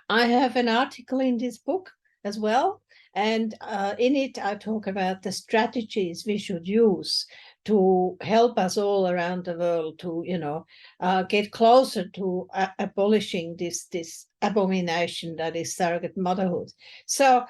I have an article in this book as well, and in it I talk about the strategies we should use to help us all around the world to, get closer to abolishing this abomination that is surrogate motherhood. So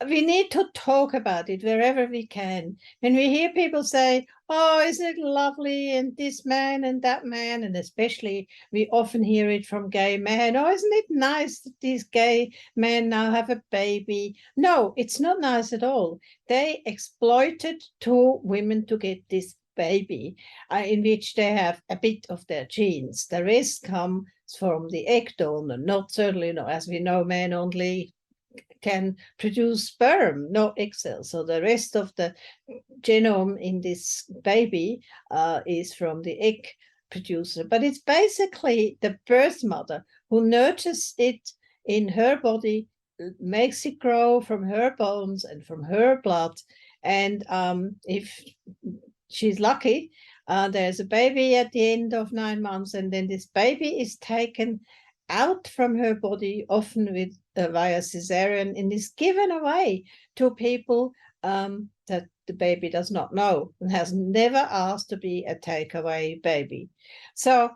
we need to talk about it wherever we can. When we hear people say, oh, isn't it lovely, and this man and that man, and especially we often hear it from gay men, oh, isn't it nice that these gay men now have a baby? No, it's not nice at all. They exploited two women to get this baby, in which they have a bit of their genes. The rest comes from the egg donor, not certainly, as we know, men only can produce sperm, no egg cells. So the rest of the genome in this baby is from the egg producer. But it's basically the birth mother who nurtures it in her body, makes it grow from her bones and from her blood. And if she's lucky, there's a baby at the end of 9 months, and then this baby is taken out from her body, often with via cesarean, and is given away to people that the baby does not know and has never asked to be a takeaway baby. So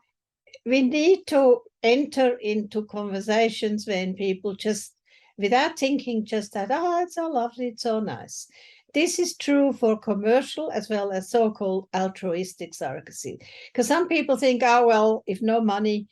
we need to enter into conversations when people just, without thinking, just that, oh, it's so lovely, it's so nice. This is true for commercial as well as so-called altruistic surrogacy. Because some people think, oh, well, if no money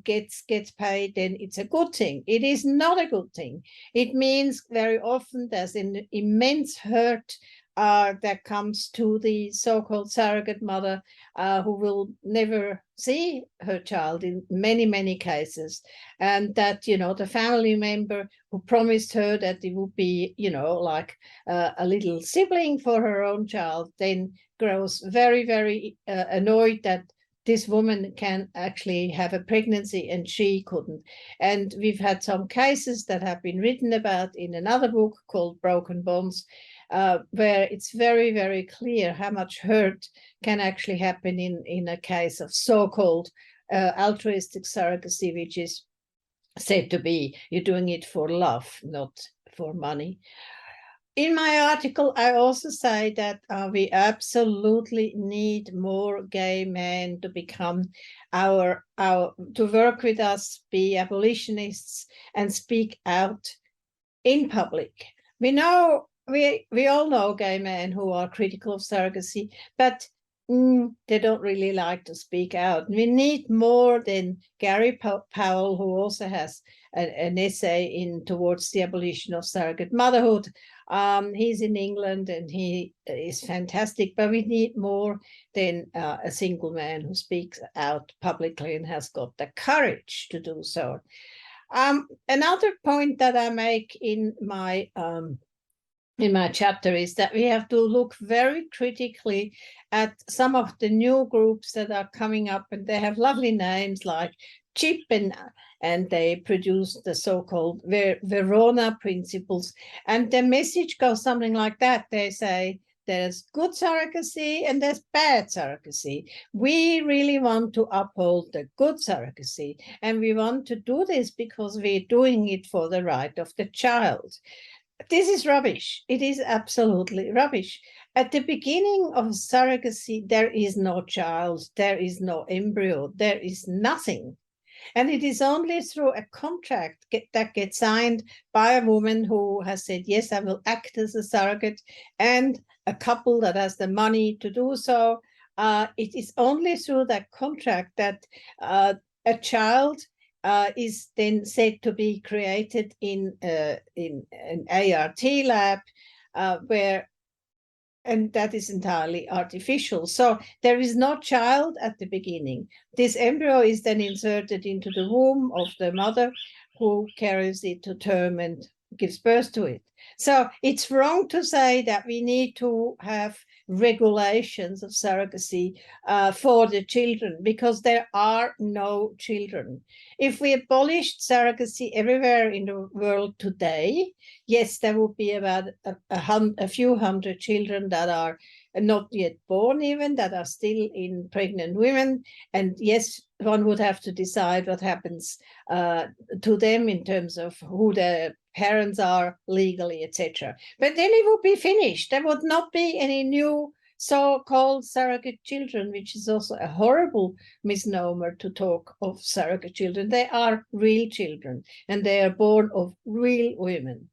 gets paid, then it's a good thing. It is not a good thing. It means very often there's an immense hurt that comes to the so-called surrogate mother, who will never see her child in many, many cases. And that, the family member who promised her that it would be, like a little sibling for her own child, then grows very, very annoyed that this woman can actually have a pregnancy and she couldn't. And we've had some cases that have been written about in another book called Broken Bonds, where it's very, very clear how much hurt can actually happen in a case of so-called altruistic surrogacy, which is said to be you're doing it for love, not for money. In my article, I also say that we absolutely need more gay men to become to work with us, be abolitionists, and speak out in public. We all know gay men who are critical of surrogacy, but they don't really like to speak out. We need more than Gary Powell, who also has an essay towards the abolition of surrogate motherhood. He's in England and he is fantastic, but we need more than a single man who speaks out publicly and has got the courage to do so. Another point that I make in my chapter is that we have to look very critically at some of the new groups that are coming up, and they have lovely names like CHIP, and they produce the so-called Verona principles, and the message goes something like that. They say there's good surrogacy and there's bad surrogacy. We really want to uphold the good surrogacy, and we want to do this because we're doing it for the right of the child. This is rubbish. It is absolutely rubbish. At the beginning of surrogacy, there is no child, there is no embryo, there is nothing. And it is only through a contract that gets signed by a woman who has said, yes, I will act as a surrogate, and a couple that has the money to do so. It is only through that contract that a child is then said to be created in an ART lab, and that is entirely artificial. So there is no child at the beginning. This embryo is then inserted into the womb of the mother, who carries it to term and gives birth to it. So it's wrong to say that we need to have regulations of surrogacy for the children, because there are no children. If we abolished surrogacy everywhere in the world today, yes, there would be about a few hundred children that are not yet born even, that are still in pregnant women. And yes, one would have to decide what happens to them in terms of who their parents are legally, etc. But then it would be finished. There would not be any new so-called surrogate children, which is also a horrible misnomer to talk of surrogate children. They are real children, and they are born of real women.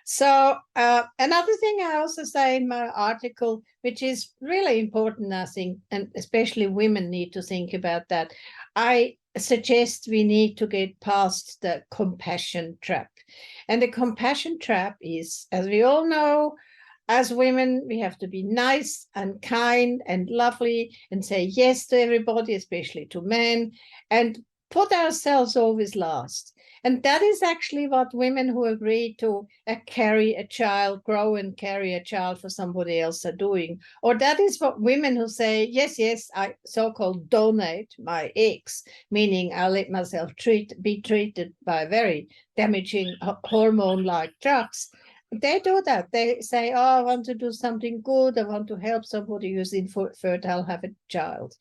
So another thing I also say in my article, which is really important, I think, and especially women need to think about that, I suggest we need to get past the compassion trap. And the compassion trap is, as we all know, as women, we have to be nice and kind and lovely and say yes to everybody, especially to men, and put ourselves always last. And that is actually what women who agree to carry a child, grow and carry a child for somebody else are doing. Or that is what women who say, yes, yes, I so-called donate my eggs, meaning I'll let myself be treated by very damaging hormone-like drugs. They do that. They say, oh, I want to do something good. I want to help somebody who's infertile have a child.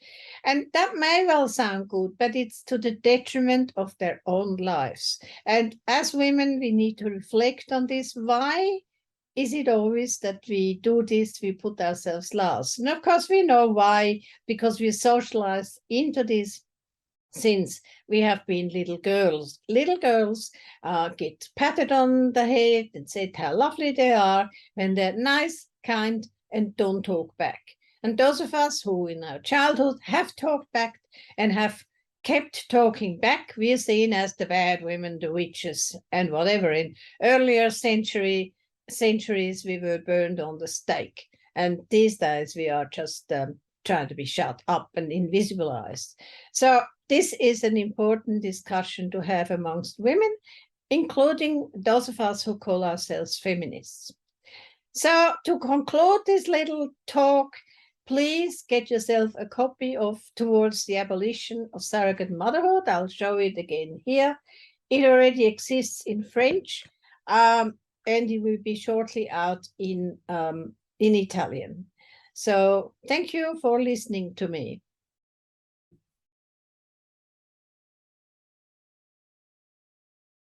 And that may well sound good, but it's to the detriment of their own lives. And as women, we need to reflect on this. Why is it always that we do this, we put ourselves last? And of course, we know why, because we're socialized into this since we have been little girls. Little girls get patted on the head and said how lovely they are when they're nice, kind, and don't talk back. And those of us who in our childhood have talked back and have kept talking back, we're seen as the bad women, the witches, and whatever. In earlier centuries, we were burned on the stake. And these days, we are just trying to be shut up and invisibilized. So this is an important discussion to have amongst women, including those of us who call ourselves feminists. So to conclude this little talk, please get yourself a copy of Towards the Abolition of Surrogate Motherhood. I'll show it again here. It already exists in French, and it will be shortly out in Italian. So thank you for listening to me.